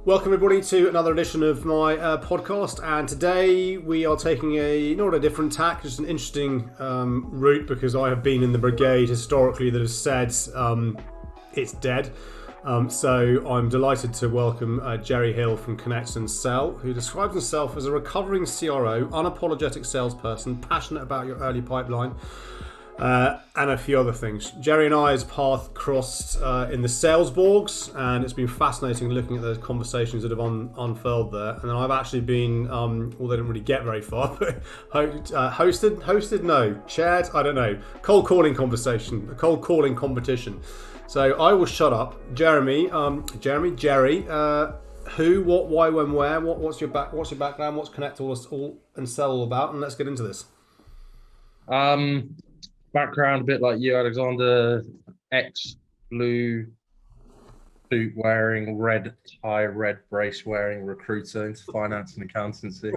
Welcome everybody to another edition of my podcast, and today we are taking not a different tack, just an interesting route, because I have been in the brigade historically that has said it's dead. So I'm delighted to welcome Gerry Hill from Connect and Sell, who describes himself as a recovering CRO, unapologetic salesperson, passionate about your early pipeline, and a few other things. Gerry and I's path crossed in the sales borgs, and it's been fascinating looking at those conversations that have unfurled there. And then I've actually been, well, they didn't really get very far, but hosted, no, chaired, I don't know, cold calling conversation, a cold calling competition. So I will shut up. Jerry, who, what, why, when, where, what's your background, what's Connect all and Sell all about, and let's get into this. Background a bit like you, Alexander, ex-blue suit wearing, red tie, red brace wearing recruiter into finance and accountancy,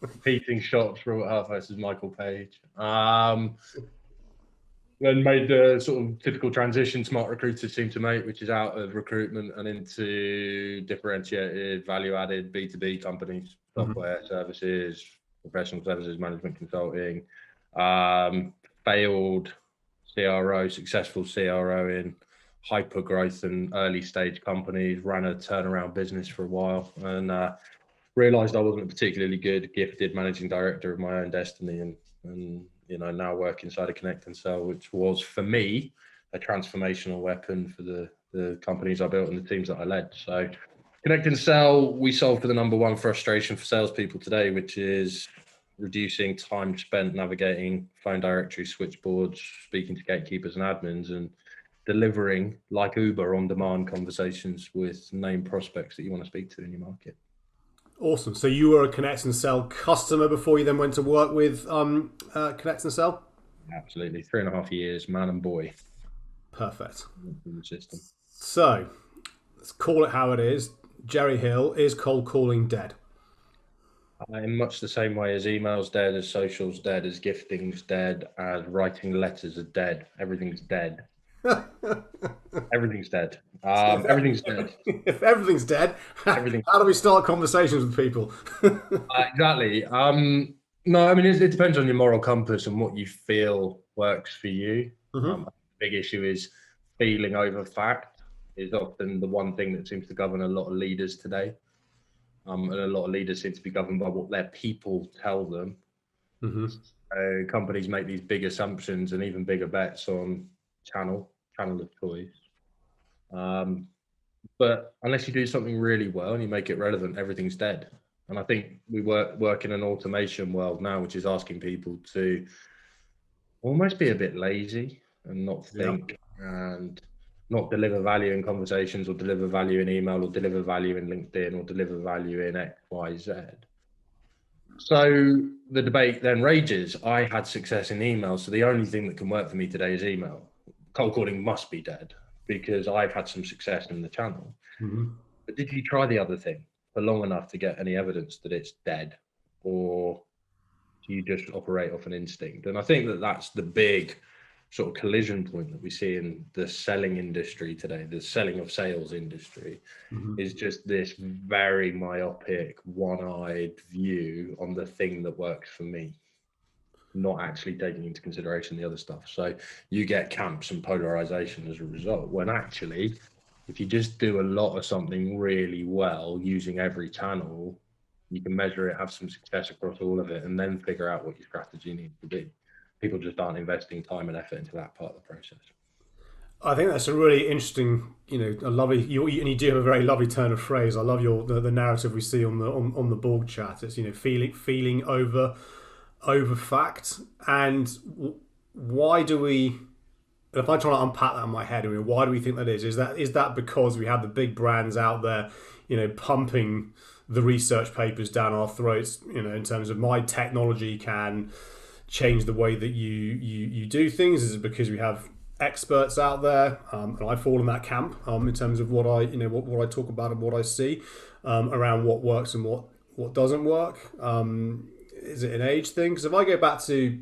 competing shops for Half versus Michael Page. Then made the sort of typical transition smart recruiters seem to make, which is out of recruitment and into differentiated, value-added B2B companies, software services, professional services, management consulting. Failed CRO, successful CRO in hyper growth and early stage companies, ran a turnaround business for a while, and realized I wasn't a particularly good, gifted managing director of my own destiny, and now work inside of Connect and Sell, which was for me a transformational weapon for the companies I built and the teams that I led. So Connect and Sell, we solve for the number one frustration for salespeople today, which is reducing time spent navigating phone directory switchboards, speaking to gatekeepers and admins, and delivering like Uber on demand conversations with named prospects that you want to speak to in your market. Awesome. So you were a Connect and Sell customer before you then went to work with Connect and Sell? Absolutely. 3.5 years, man and boy. Perfect. In the system. So let's call it how it is. Gerry Hill, is cold calling dead? In much the same way as email's dead, as social's dead, as gifting's dead, as writing letters are dead. Everything's dead. Everything's dead. Everything's dead. If everything's dead, how do we start conversations with people? Exactly. No, I mean, it depends on your moral compass and what you feel works for you. The big issue is feeling over fact is often the one thing that seems to govern a lot of leaders today. And a lot of leaders seem to be governed by what their people tell them. Companies make these big assumptions and even bigger bets on channel of choice. But unless you do something really well and you make it relevant, everything's dead. And I think we work in an automation world now, which is asking people to almost be a bit lazy and not think and not deliver value in conversations, or deliver value in email, or deliver value in LinkedIn, or deliver value in X, Y, Z. So the debate then rages. I had success in email, so the only thing that can work for me today is email. Cold calling must be dead because I've had some success in the channel. But did you try the other thing for long enough to get any evidence that it's dead, or do you just operate off an instinct? And I think that that's the big sort of collision point that we see in the selling industry today, the selling of sales industry, is just this very myopic, one-eyed view on the thing that works for me, not actually taking into consideration the other stuff. So you get camps and polarization as a result, when actually, if you just do a lot of something really well using every channel, you can measure it, have some success across all of it, and then figure out what your strategy needs to be. People just aren't investing time and effort into that part of the process. I think that's a really interesting, a lovely. And you do have a very lovely turn of phrase. I love the narrative we see on the board chat. It's feeling over fact, and why do we? If I try to unpack that in my head, why do we think that is? Is that because we have the big brands out there, pumping the research papers down our throats, in terms of my technology can change the way that you do things? Is it because we have experts out there, and I fall in that camp in terms of what I talk about and what I see around what works and what doesn't work? Is it an age thing? Because if I go back to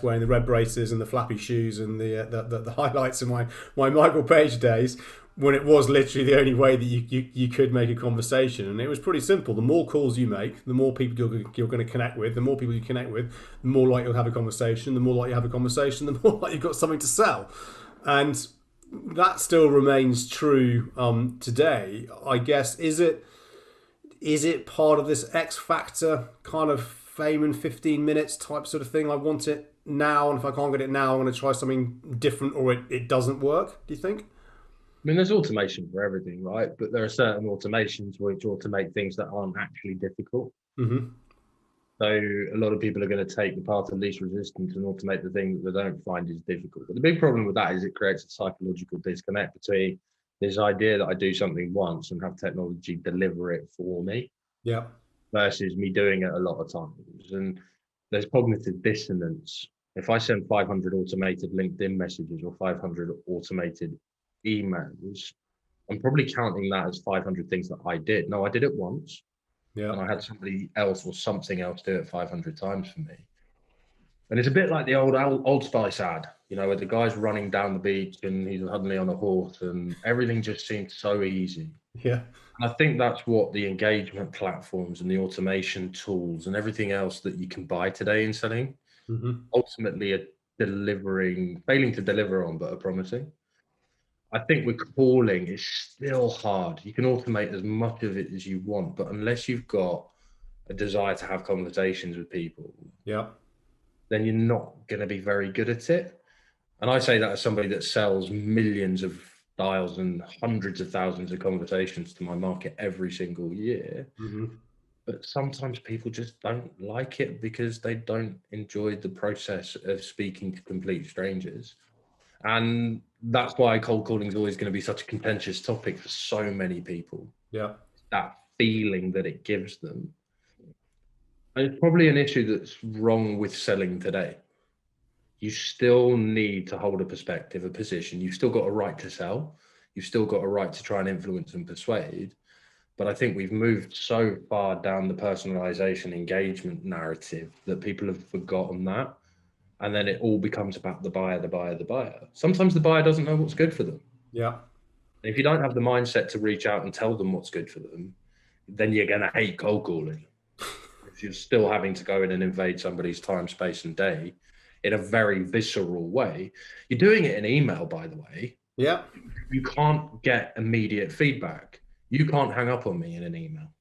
wearing the red braces and the flappy shoes and the highlights of my Michael Page days, when it was literally the only way that you could make a conversation. And it was pretty simple. The more calls you make, the more people you're going to connect with. The more people you connect with, the more likely you'll have a conversation. The more likely you have a conversation, the more likely you've got something to sell. And that still remains true today. I guess, is it part of this X Factor kind of fame in 15 minutes type sort of thing? I want it now, and if I can't get it now, I'm going to try something different, or it doesn't work, do you think? I mean, there's automation for everything, right? But there are certain automations which automate things that aren't actually difficult. Mm-hmm. So a lot of people are going to take the path of least resistance and automate the thing that they don't find is difficult. But the big problem with that is it creates a psychological disconnect between this idea that I do something once and have technology deliver it for me, Yeah. versus me doing it a lot of times. And there's cognitive dissonance. If I send 500 automated LinkedIn messages or 500 automated emails, I'm probably counting that as 500 things that I did. No, I did it once. Yeah. And I had somebody else or something else do it 500 times for me. And it's a bit like the Old Spice ad, where the guy's running down the beach and he's suddenly on a horse and everything just seems so easy. Yeah. And I think that's what the engagement platforms and the automation tools and everything else that you can buy today in selling ultimately are failing to deliver on, but are promising. I think with calling, it's still hard. You can automate as much of it as you want, but unless you've got a desire to have conversations with people, Yeah. then you're not going to be very good at it. And I say that as somebody that sells millions of dials and hundreds of thousands of conversations to my market every single year. But sometimes people just don't like it because they don't enjoy the process of speaking to complete strangers. And that's why cold calling is always going to be such a contentious topic for so many people. Yeah. That feeling that it gives them. And it's probably an issue that's wrong with selling today. You still need to hold a perspective, a position. You've still got a right to sell. You've still got a right to try and influence and persuade. But I think we've moved so far down the personalization engagement narrative that people have forgotten that. And then it all becomes about the buyer, the buyer, the buyer. Sometimes the buyer doesn't know what's good for them. Yeah. And if you don't have the mindset to reach out and tell them what's good for them, then you're going to hate cold calling. If you're still having to go in and invade somebody's time, space, and day in a very visceral way, you're doing it in email, by the way. Yeah. You can't get immediate feedback. You can't hang up on me in an email.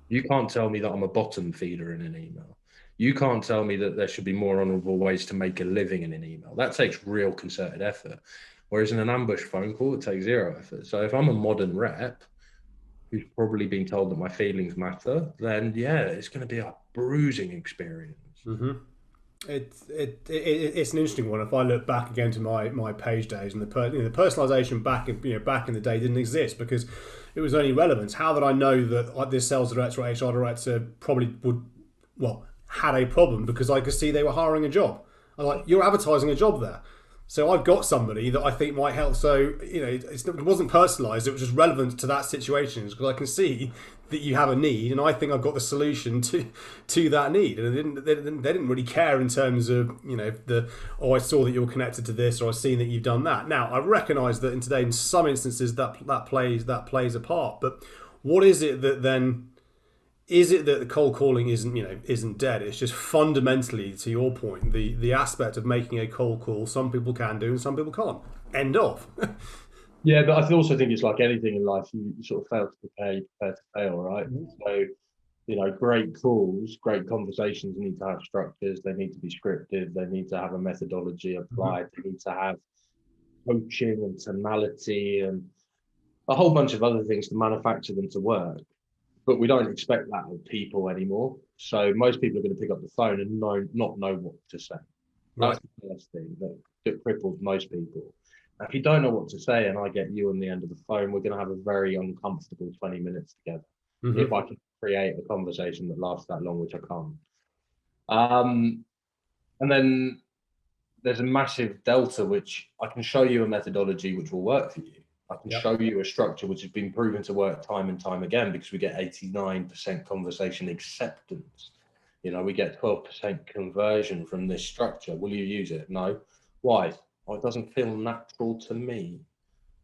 You can't tell me that I'm a bottom feeder in an email. You can't tell me that there should be more honorable ways to make a living in an email. That takes real concerted effort. Whereas in an ambush phone call, it takes zero effort. So if I'm a modern rep who's probably been told that my feelings matter, then yeah, it's going to be a bruising experience. It's an interesting one. If I look back again to my page days, and the personalization back in the day didn't exist because it was only relevance. How did I know that this sales director or HR director probably had a problem? Because I could see they were hiring a job. I'm like, you're advertising a job there. So I've got somebody that I think might help. So it wasn't personalised; it was just relevant to that situation because I can see that you have a need, and I think I've got the solution to that need. And they didn't really care in terms of I saw that you're connected to this, or I've seen that you've done that. Now I recognise that in some instances that plays a part. But what is it that then? Is it that the cold calling isn't dead? It's just fundamentally, to your point, the aspect of making a cold call. Some people can do, and some people can't. End of. Yeah, but I also think it's like anything in life. You sort of fail to prepare, you prepare to fail, right? So, great calls, great conversations need to have structures. They need to be scripted. They need to have a methodology applied. They need to have coaching and tonality and a whole bunch of other things to manufacture them to work. But we don't expect that of people anymore. So most people are going to pick up the phone and not know what to say. Right. That's the first thing that cripples most people. Now, if you don't know what to say and I get you on the end of the phone, we're going to have a very uncomfortable 20 minutes together. If I can create a conversation that lasts that long, which I can't. And then there's a massive delta, which I can show you a methodology which will work for you. I can show you a structure which has been proven to work time and time again because we get 89% conversation acceptance. We get 12% conversion from this structure. Will you use it? No. Why? Well, it doesn't feel natural to me.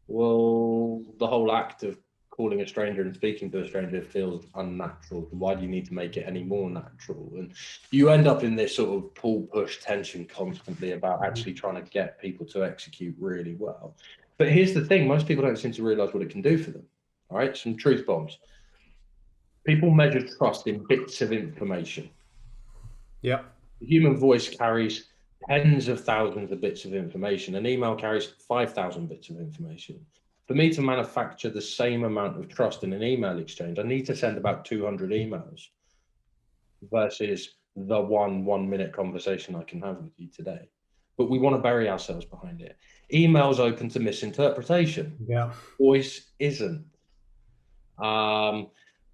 Well, the whole act of calling a stranger and speaking to a stranger feels unnatural. Why do you need to make it any more natural? And you end up in this sort of pull-push tension constantly about actually trying to get people to execute really well. But here's the thing, most people don't seem to realize what it can do for them. All right, some truth bombs. People measure trust in bits of information. Yeah. The human voice carries tens of thousands of bits of information. An email carries 5,000 bits of information. For me to manufacture the same amount of trust in an email exchange, I need to send about 200 emails versus the 1 minute conversation I can have with you today. But we want to bury ourselves behind it. Email's open to misinterpretation. Yeah. Voice isn't.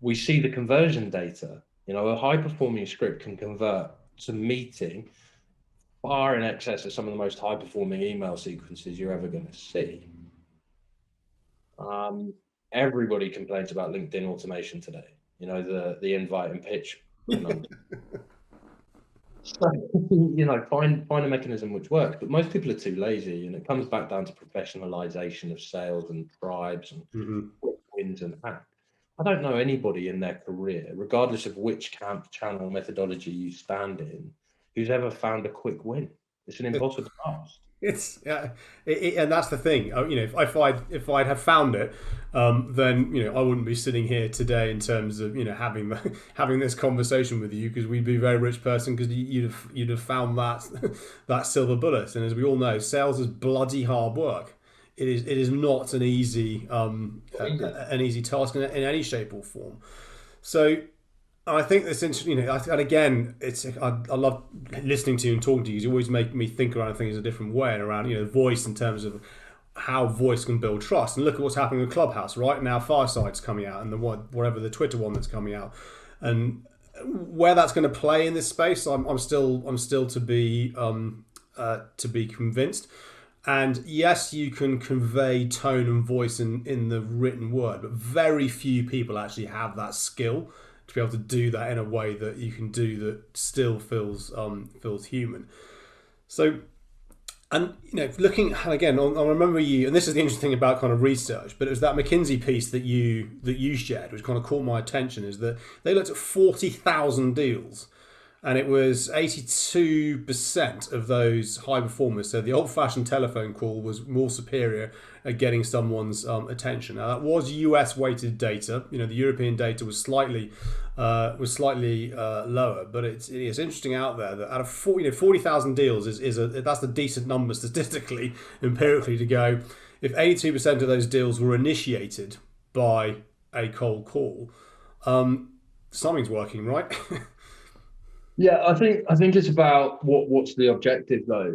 We see the conversion data. A high performing script can convert to meeting far in excess of some of the most high performing email sequences you're ever going to see. Everybody complains about LinkedIn automation today. The invite and pitch. So, find a mechanism which works. But most people are too lazy, and it comes back down to professionalization of sales and tribes and quick wins and hacks. I don't know anybody in their career, regardless of which camp, channel, methodology you stand in, who's ever found a quick win. It's an impossible task. It's and that's the thing. If I'd have found it, then I wouldn't be sitting here today in terms of having this conversation with you, because we'd be a very rich person, because you'd have found that silver bullet. And as we all know, sales is bloody hard work. It is not an easy task in any shape or form. So I think this, and again, I love listening to you and talking to you, because you always make me think around things a different way, and around voice, in terms of how voice can build trust. And look at what's happening with Clubhouse right now. Fireside's coming out, and whatever the Twitter one that's coming out, and where that's going to play in this space, I'm still to be convinced. And yes, you can convey tone and voice in the written word, but very few people actually have that skill to be able to do that in a way that you can do that still feels human. So, and looking again, I remember you, and this is the interesting thing about kind of research, but it was that McKinsey piece that you shared, which kind of caught my attention, is that they looked at 40,000 deals. And it was 82% of those high performers. So the old-fashioned telephone call was more superior at getting someone's attention. Now that was US-weighted data. The European data was slightly lower, but it's interesting out there that out of 40,000 deals that's a decent number statistically, empirically, to go. If 82% of those deals were initiated by a cold call, something's working, right? Yeah, I think it's about what's the objective, though.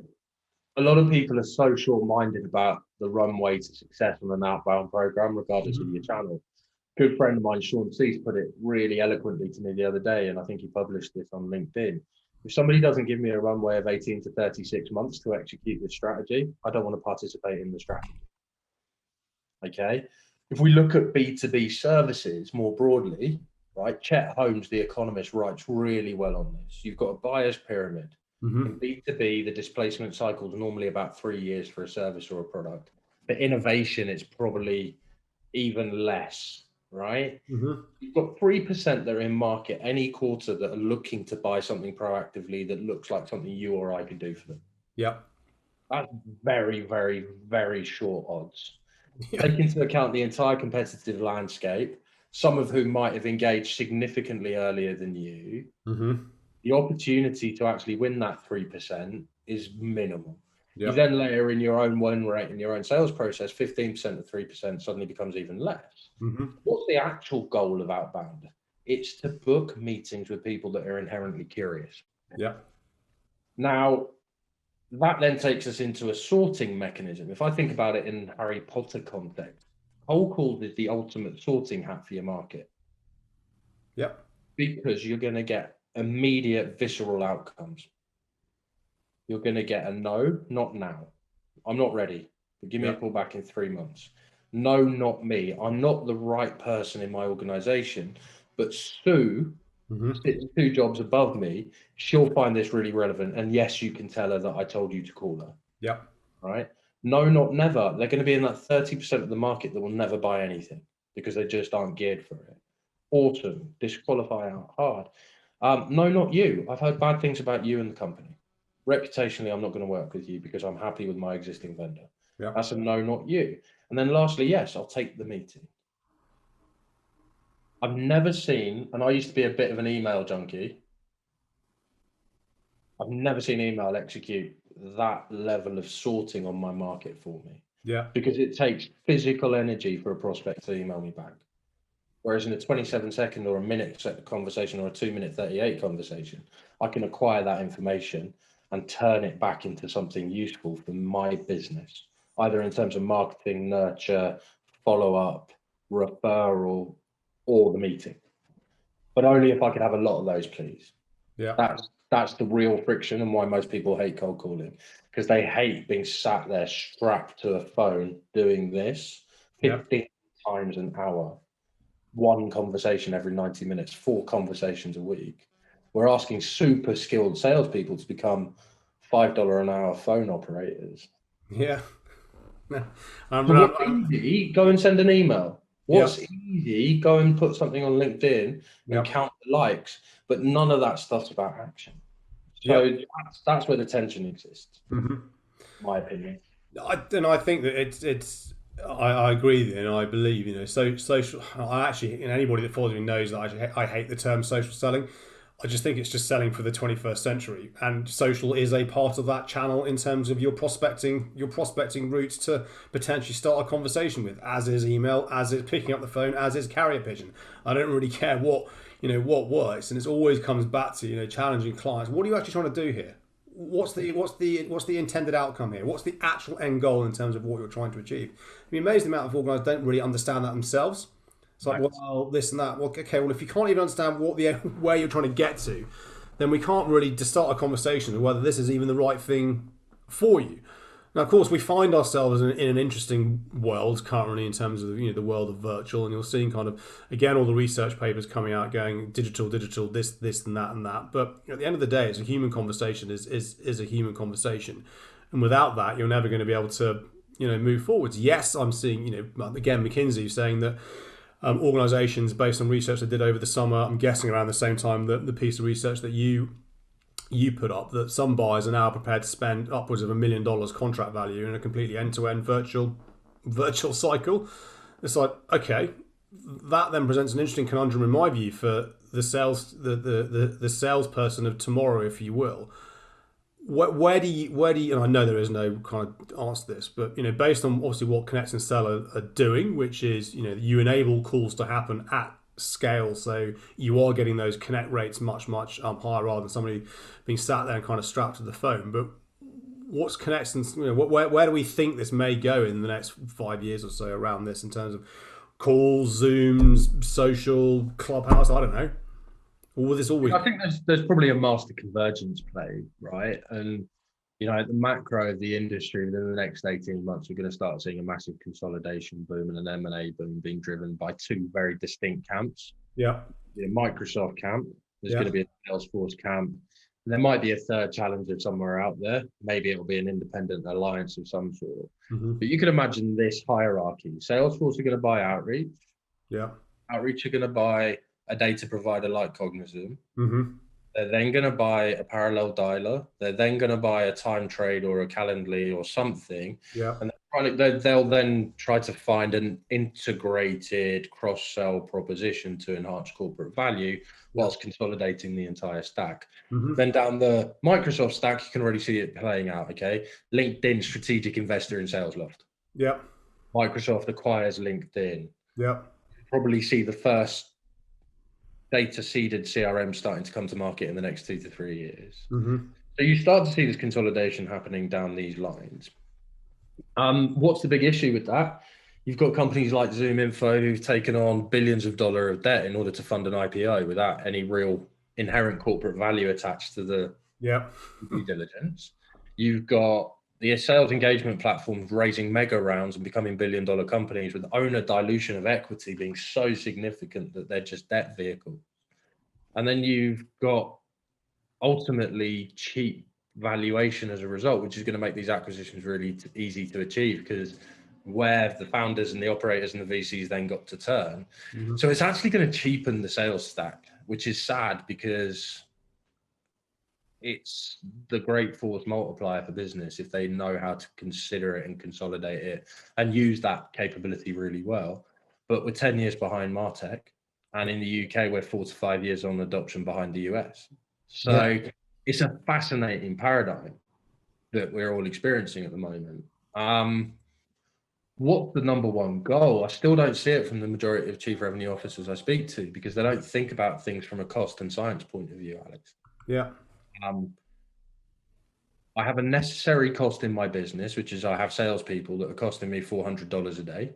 A lot of people are so short-minded about the runway to success on an outbound program, regardless of your channel. Good friend of mine, Sean Cease, put it really eloquently to me the other day, and I think he published this on LinkedIn. If somebody doesn't give me a runway of 18 to 36 months to execute this strategy, I don't want to participate in the strategy. Okay? If we look at B2B services more broadly, right? Chet Holmes, the economist, writes really well on this. You've got a buyer's pyramid. In B2B, the displacement cycle is normally about 3 years for a service or a product. For innovation, it's probably even less, right? You've got 3% that are in market any quarter that are looking to buy something proactively that looks like something you or I could do for them. Yep. That's very, very, very short odds. Take into account the entire competitive landscape, some of whom might have engaged significantly earlier than you. The opportunity to actually win that 3% is minimal. You then layer in your own win rate and your own sales process, 15% of 3% suddenly becomes even less. What's the actual goal of Outbound? It's to book meetings with people that are inherently curious. Now, that then takes us into a sorting mechanism. If I think about it in Harry Potter context, cold call is the ultimate sorting hat for your market. Because you're going to get immediate visceral outcomes. You're going to get a no, not now. I'm not ready, but give me a call back in 3 months. No, not me. I'm not the right person in my organization, but Sue sits 2 jobs above me. She'll find this really relevant. And yes, you can tell her that I told you to call her. Right? No, not never. They're going to be in that 30% of the market that will never buy anything because they just aren't geared for it. Autumn, disqualify out hard. No, not you. I've heard bad things about you and the company. Reputationally, I'm not going to work with you because I'm happy with my existing vendor. Yeah. That's a no, not you. And then lastly, yes, I'll take the meeting. I've never seen, and I used to be a bit of an email junkie. I've never seen email execute that level of sorting on my market for me. Yeah. Because it takes physical energy for a prospect to email me back. Whereas in a 27-second or a minute conversation or a 2-minute 38 conversation, I can acquire that information and turn it back into something useful for my business, either in terms of marketing, nurture, follow-up, referral, or the meeting. But only if I could have a lot of those, please. Yeah. That's the real friction and why most people hate cold calling, because they hate being sat there strapped to a phone doing this 15 times an hour, one conversation every 90 minutes, 4 conversations a week. We're asking super skilled salespeople to become $5 an hour phone operators. Yeah. What's easy? Go and send an email. What's easy? Go and put something on LinkedIn and count the likes. But none of that stuff's about action. So that's where the tension exists, in my opinion. I think that I agree with you, and I believe, social. I actually, anybody that follows me knows that I hate the term social selling. I just think it's just selling for the 21st century, and social is a part of that channel in terms of your prospecting routes to potentially start a conversation with, as is email, as is picking up the phone, as is carrier pigeon. I don't really care what works, and it always comes back to challenging clients. What are you actually trying to do here? What's the intended outcome here? What's the actual end goal in terms of what you're trying to achieve? I'd be amazed the amount of organisers don't really understand that themselves. It's like, well, this and that. Well, okay, well, if you can't even understand where you're trying to get to, then we can't really just start a conversation of whether this is even the right thing for you. Now, of course, we find ourselves in an interesting world currently in terms of the world of virtual, and you're seeing kind of again all the research papers coming out going digital, this and that. But at the end of the day, it's a human conversation is a human conversation, and without that, you're never going to be able to move forwards. Yes, I'm seeing again McKinsey saying that. Organisations, based on research they did over the summer, I'm guessing around the same time that the piece of research that you put up, that some buyers are now prepared to spend upwards of $1 million contract value in a completely end-to-end virtual cycle. It's like, okay, that then presents an interesting conundrum in my view for the salesperson of tomorrow, if you will. Where do you, and I know there is no kind of answer to this, but based on obviously what Connect and Sell are doing, which is you enable calls to happen at scale, so you are getting those connect rates much higher rather than somebody being sat there and kind of strapped to the phone. But what's Connect and where do we think this may go in the next 5 years or so around this in terms of calls, Zooms, social, Clubhouse? I don't know. Or will this always? I think there's probably a master convergence play, right? And at the macro of the industry, within the next 18 months, we're going to start seeing a massive consolidation boom and an M&A boom being driven by 2 very distinct camps. Yeah. The Microsoft camp, there's going to be a Salesforce camp. And there might be a third challenger somewhere out there. Maybe it will be an independent alliance of some sort. But you can imagine this hierarchy. Salesforce are going to buy Outreach. Yeah. Outreach are going to buy a data provider like Cognizant. They're then going to buy a parallel dialer. They're then going to buy a time trade or a Calendly or something. Yeah. And they'll then try to find an integrated cross-sell proposition to enhance corporate value whilst consolidating the entire stack. Then down the Microsoft stack, you can already see it playing out, okay? LinkedIn, strategic investor in SalesLoft. Yeah. Microsoft acquires LinkedIn. Yeah. Probably see the first data seeded CRM starting to come to market in the next 2 to 3 years. So you start to see this consolidation happening down these lines. What's the big issue with that? You've got companies like ZoomInfo who've taken on billions of dollars of debt in order to fund an IPO without any real inherent corporate value attached to the due diligence. You've got the sales engagement platforms raising mega rounds and becoming billion-dollar companies with owner dilution of equity being so significant that they're just debt vehicles. And then you've got ultimately cheap valuation as a result, which is going to make these acquisitions really easy to achieve, because where the founders and the operators and the VCs then got to turn. So it's actually going to cheapen the sales stack, which is sad, because it's the great force multiplier for business if they know how to consider it and consolidate it and use that capability really well. But we're 10 years behind MarTech, and in the UK we're 4 to 5 years on adoption behind the US. So it's a fascinating paradigm that we're all experiencing at the moment. What's the number one goal? I still don't see it from the majority of chief revenue officers I speak to, because they don't think about things from a cost and science point of view, Alex. Yeah. I have a necessary cost in my business, which is I have salespeople that are costing me $400 a day.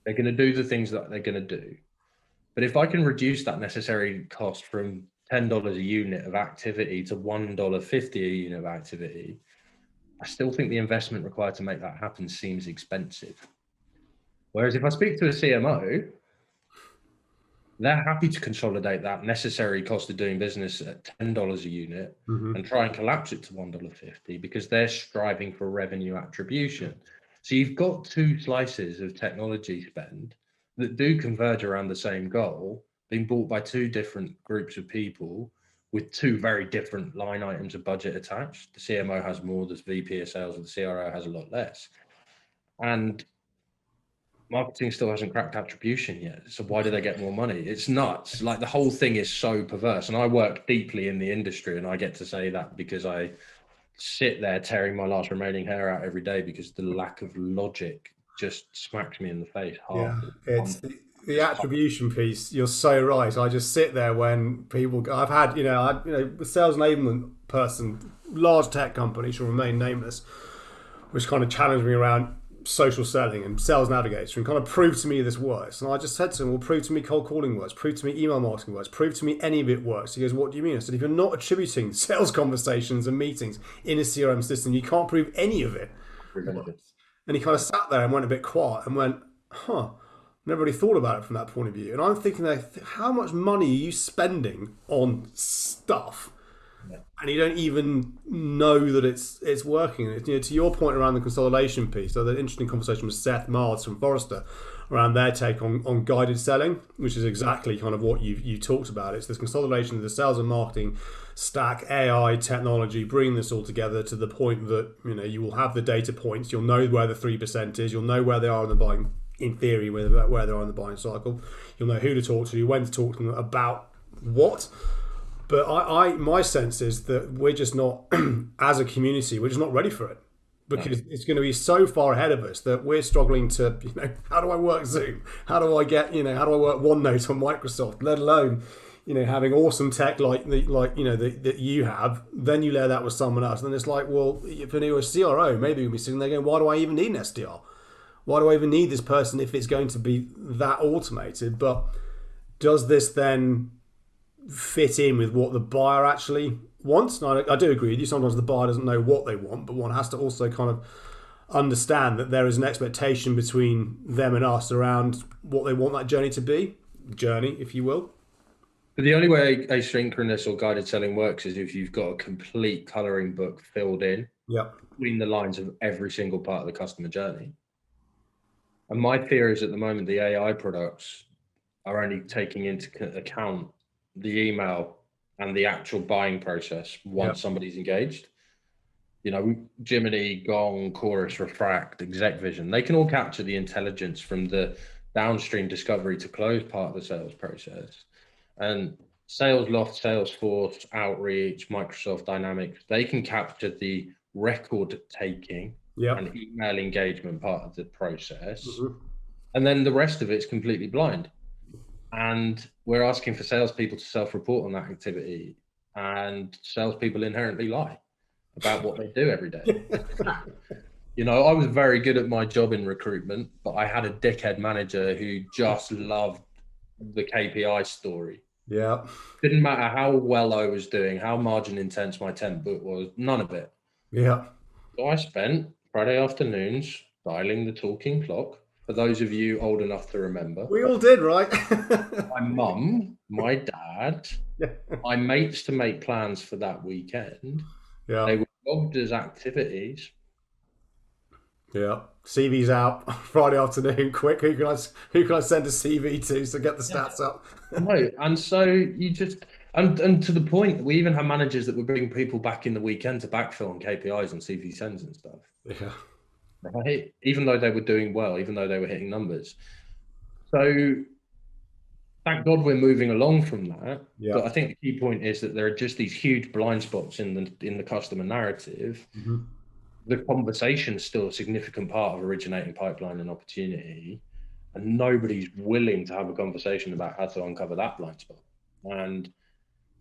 They're going to do the things that they're going to do. But if I can reduce that necessary cost from $10 a unit of activity to $1.50 a unit of activity, I still think the investment required to make that happen seems expensive. Whereas if I speak to a CMO, they're happy to consolidate that necessary cost of doing business at $10 a unit and try and collapse it to $1.50, because they're striving for revenue attribution. So you've got two slices of technology spend that do converge around the same goal, being bought by two different groups of people with two very different line items of budget attached. The CMO has more, the VP of sales, and the CRO has a lot less. And marketing still hasn't cracked attribution yet. So why do they get more money? It's nuts. Like, the whole thing is so perverse. And I work deeply in the industry, and I get to say that because I sit there tearing my last remaining hair out every day, because the lack of logic just smacks me in the face hard. Yeah, it's the attribution piece. You're so right. I just sit there when people. I've had, a sales enablement person, large tech company, shall remain nameless, which kind of challenged me around social selling and sales navigator, and kind of prove to me this works. And I just said to him, well, prove to me cold calling works, prove to me email marketing works, prove to me any of it works. He goes, what do you mean? I said, if you're not attributing sales conversations and meetings in a CRM system, you can't prove any of it. And he kind of sat there and went a bit quiet and went, never really thought about it from that point of view. And I'm thinking, how much money are you spending on stuff? And you don't even know that it's working. To your point around the consolidation piece, so the interesting conversation with Seth Mars from Forrester around their take on guided selling, which is exactly kind of what you talked about. It's this consolidation of the sales and marketing stack, AI, technology, bringing this all together to the point that you will have the data points. You'll know where the 3% is. You'll know where they are in the buying, in theory, where they are in the buying cycle. You'll know who to talk to, when to talk to them about what. But my sense is that we're just not, as a community, we're just not ready for it, because it's going to be so far ahead of us that we're struggling to, how do I work Zoom? How do I get, how do I work OneNote on Microsoft? Let alone, having awesome tech that you have. Then you layer that with someone else, and then it's like, well, if you're a CRO, maybe you'll be sitting there going, why do I even need an SDR? Why do I even need this person if it's going to be that automated? But does this then fit in with what the buyer actually wants? And I do agree with you. Sometimes the buyer doesn't know what they want, but one has to also kind of understand that there is an expectation between them and us around what they want that journey to be. Journey, if you will. But the only way asynchronous or guided selling works is if you've got a complete colouring book filled in between the lines of every single part of the customer journey. And my fear is, at the moment, the AI products are only taking into account the email and the actual buying process once somebody's engaged. Jiminy, Gong, Chorus, Refract, Exec Vision, they can all capture the intelligence from the downstream discovery to close part of the sales process. And Salesloft, Salesforce, Outreach, Microsoft Dynamics, they can capture the record taking and email engagement part of the process. And then the rest of it's completely blind. And we're asking for salespeople to self-report on that activity, and salespeople inherently lie about what they do every day. I was very good at my job in recruitment, but I had a dickhead manager who just loved the KPI story. Yeah. Didn't matter how well I was doing, how margin intense my temp book was, none of it. Yeah. So I spent Friday afternoons dialing the talking clock. For those of you old enough to remember. We all did, right? My mum, my dad, my mates to make plans for that weekend. Yeah. They would logged as activities. Yeah. CV's out Friday afternoon. Quick, who can I send a CV to get the Yeah. stats up? No, and so you just and to the point, we even have managers that would bring people back in the weekend to backfill on KPIs and CV sends and stuff. Yeah. Right? Even though they were doing well, even though they were hitting numbers. So thank God we're moving along from that. Yeah. But I think the key point is that there are just these huge blind spots in the customer narrative. Mhm. The conversation is still a significant part of originating pipeline and opportunity, and nobody's willing to have a conversation about how to uncover that blind spot. And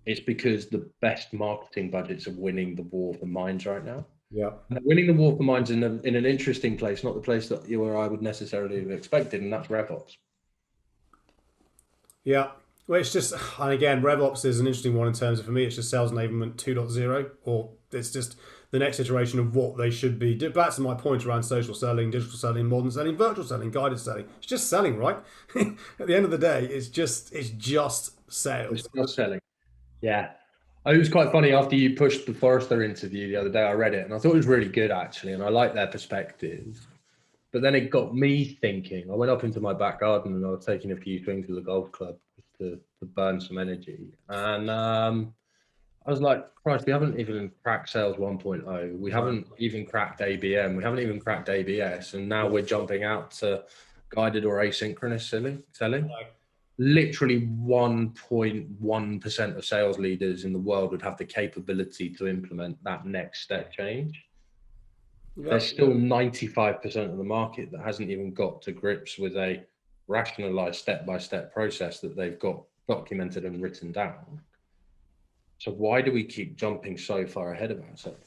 it's because the best marketing budgets are winning the war for minds right now. Yeah. And they're winning the war for minds in an interesting place, not the place that you or I would necessarily have expected, and that's RevOps. Yeah. Well, it's just, and again, RevOps is an interesting one in terms of, for me, it's just sales enablement 2.0, or it's just the next iteration of what they should be. Back to my point around social selling, digital selling, modern selling, virtual selling, guided selling. It's just selling, right? At the end of the day, it's just sales. It's just selling. Yeah. It was quite funny after you pushed the Forrester interview the other day. I read it and I thought it was really good actually, and I like their perspective. But then it got me thinking. I went up into my back garden and I was taking a few swings with the golf club just to burn some energy. And I was like, Christ, we haven't even cracked sales 1.0. We haven't even cracked ABM. We haven't even cracked ABS. And now we're jumping out to guided or asynchronous selling. Literally 1.1% of sales leaders in the world would have the capability to implement that next step change. There's still 95% of the market that hasn't even got to grips with a rationalized step-by-step process that they've got documented and written down. So why do we keep jumping so far ahead of ourselves?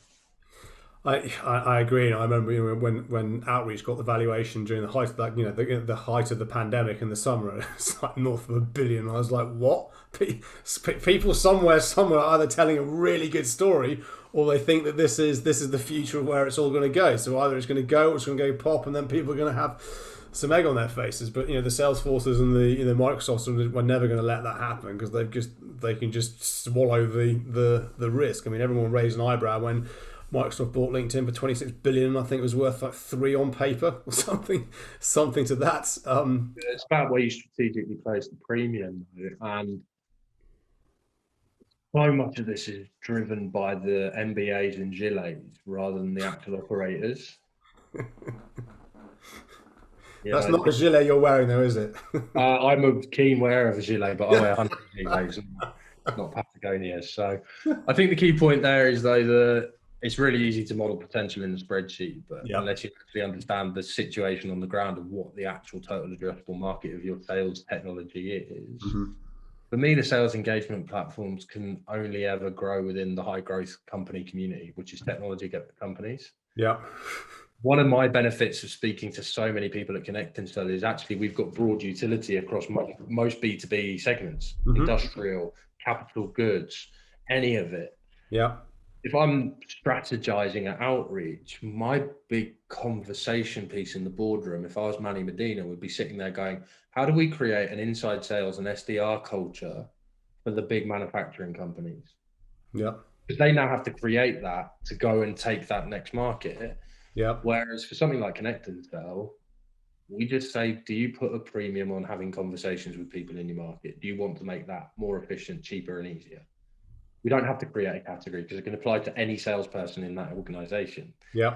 I agree. And I remember when Outreach got the valuation during the height of that, the height of the pandemic in the summer, it's like north of $1 billion. I was like, what? People somewhere are either telling a really good story, or they think that this is the future of where it's all going to go. So either it's going to go, or it's going to go pop, and then people are going to have some egg on their faces. But the Salesforces and the Microsofts were never going to let that happen, because they can just swallow the risk. I mean, everyone raised an eyebrow when Microsoft bought LinkedIn for 26 billion. I think it was worth like 3 on paper or something to that. It's about where you strategically place the premium, and so much of this is driven by the MBAs and gilets rather than the actual operators. That's not a gilet you're wearing, though, is it? I'm a keen wearer of a gilet, but I wear 100 gilets, not Patagonias. So I think the key point there is, though, that it's really easy to model potential in the spreadsheet, but unless you actually understand the situation on the ground of what the actual total addressable market of your sales technology is, for me, the sales engagement platforms can only ever grow within the high growth company community, which is technology companies. Yeah. One of my benefits of speaking to so many people at Connect and Sell is actually we've got broad utility across most B2B segments, industrial, capital goods, any of it. Yeah. If I'm strategizing at outreach, my big conversation piece in the boardroom, if I was Manny Medina, would be sitting there going, how do we create an inside sales and SDR culture for the big manufacturing companies? Yeah. Because they now have to create that to go and take that next market. Yeah. Whereas for something like Connect and Sell, we just say, do you put a premium on having conversations with people in your market? Do you want to make that more efficient, cheaper, and easier? We don't have to create a category because it can apply to any salesperson in that organization. Yeah.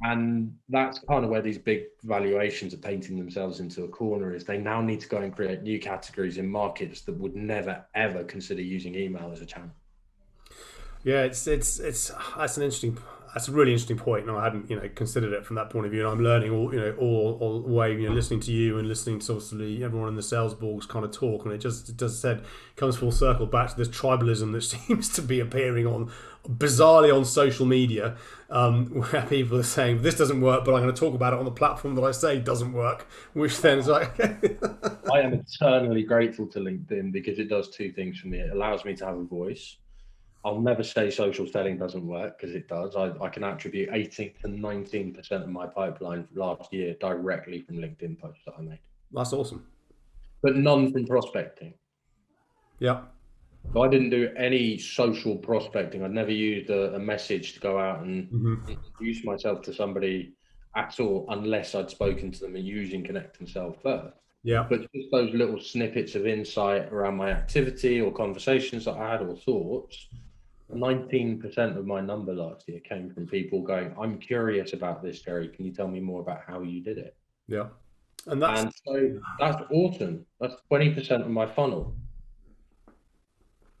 And that's kind of where these big valuations are painting themselves into a corner, is they now need to go and create new categories in markets that would never, ever consider using email as a channel. Yeah, that's a really interesting point, and I hadn't considered it from that point of view. And I'm learning all the way, listening to you and listening to obviously everyone in the sales balls kind of talk, and it comes full circle back to this tribalism that seems to be appearing bizarrely on social media, where people are saying this doesn't work, but I'm going to talk about it on the platform that I say doesn't work, which then is like. I am eternally grateful to LinkedIn because it does two things for me. It allows me to have a voice. I'll never say social selling doesn't work, because it does. I can attribute 18 to 19% of my pipeline last year directly from LinkedIn posts that I made. That's awesome. But none from prospecting. Yeah. So I didn't do any social prospecting. I'd never used a message to go out and introduce myself to somebody at all, unless I'd spoken to them and using Connect and Sell first. Yeah. But just those little snippets of insight around my activity or conversations that I had or thoughts, 19% of my number last year came from people going, I'm curious about this, Gerry. Can you tell me more about how you did it? Yeah. And so that's awesome. That's 20% of my funnel.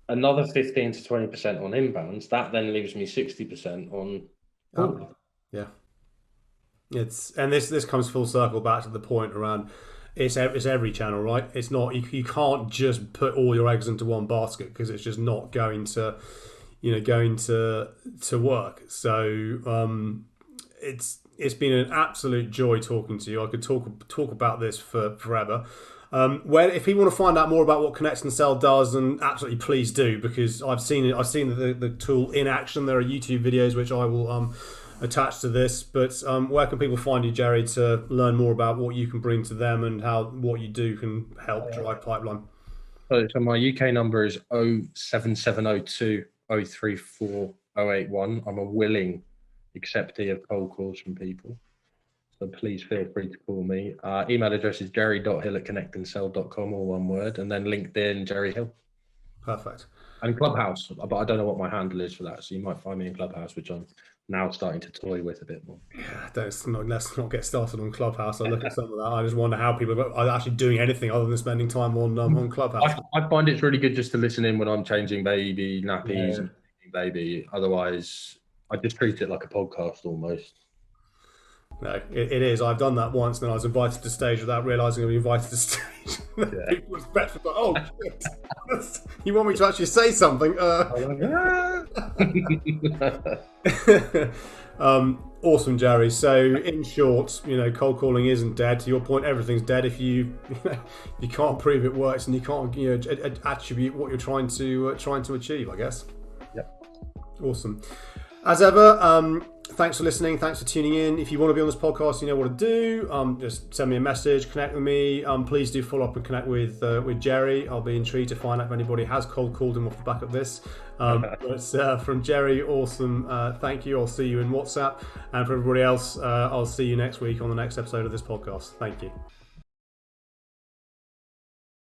Another 15 to 20% on inbounds. That then leaves me 60% on outbound. Yeah. This comes full circle back to the point around it's every channel, right? It's not you can't just put all your eggs into one basket because it's just not going to work. So it's been an absolute joy talking to you. I could talk about this for forever. If you want to find out more about what Connect and Sell does, then absolutely please do, because I've seen it. I've seen the tool in action. There are YouTube videos which I will attach to this. But where can people find you, Gerry, to learn more about what you can bring to them and how what you do can help drive pipeline? So my UK number is 07702 034 081. I'm a willing acceptee of cold calls from people, so please feel free to call me. Email address is gerry.hill@connectandsell.com, all one word, and then LinkedIn, Gerry Hill. Perfect. And Clubhouse, but I don't know what my handle is for that, so you might find me in Clubhouse, which I'm now starting to toy with a bit more. Yeah, let's not get started on Clubhouse. I look at some of that. I just wonder how people are actually doing anything other than spending time on Clubhouse. I find it's really good just to listen in when I'm changing baby nappies and baby. Otherwise, I just treat it like a podcast almost. No, it is. I've done that once, and then I was invited to stage without realising I was invited to stage. Yeah. People was like, oh shit! You want me to actually say something? Awesome, Gerry. So, in short, cold calling isn't dead. To your point, everything's dead if you can't prove it works and you can't attribute what you're trying to achieve, I guess. Yep. Awesome. As ever, thanks for listening. Thanks for tuning in. If you want to be on this podcast, you know what to do. Just send me a message, connect with me. Please do follow up and connect with Gerry. I'll be intrigued to find out if anybody has cold called him off the back of this. But from Gerry, awesome. Thank you. I'll see you in WhatsApp. And for everybody else, I'll see you next week on the next episode of this podcast. Thank you.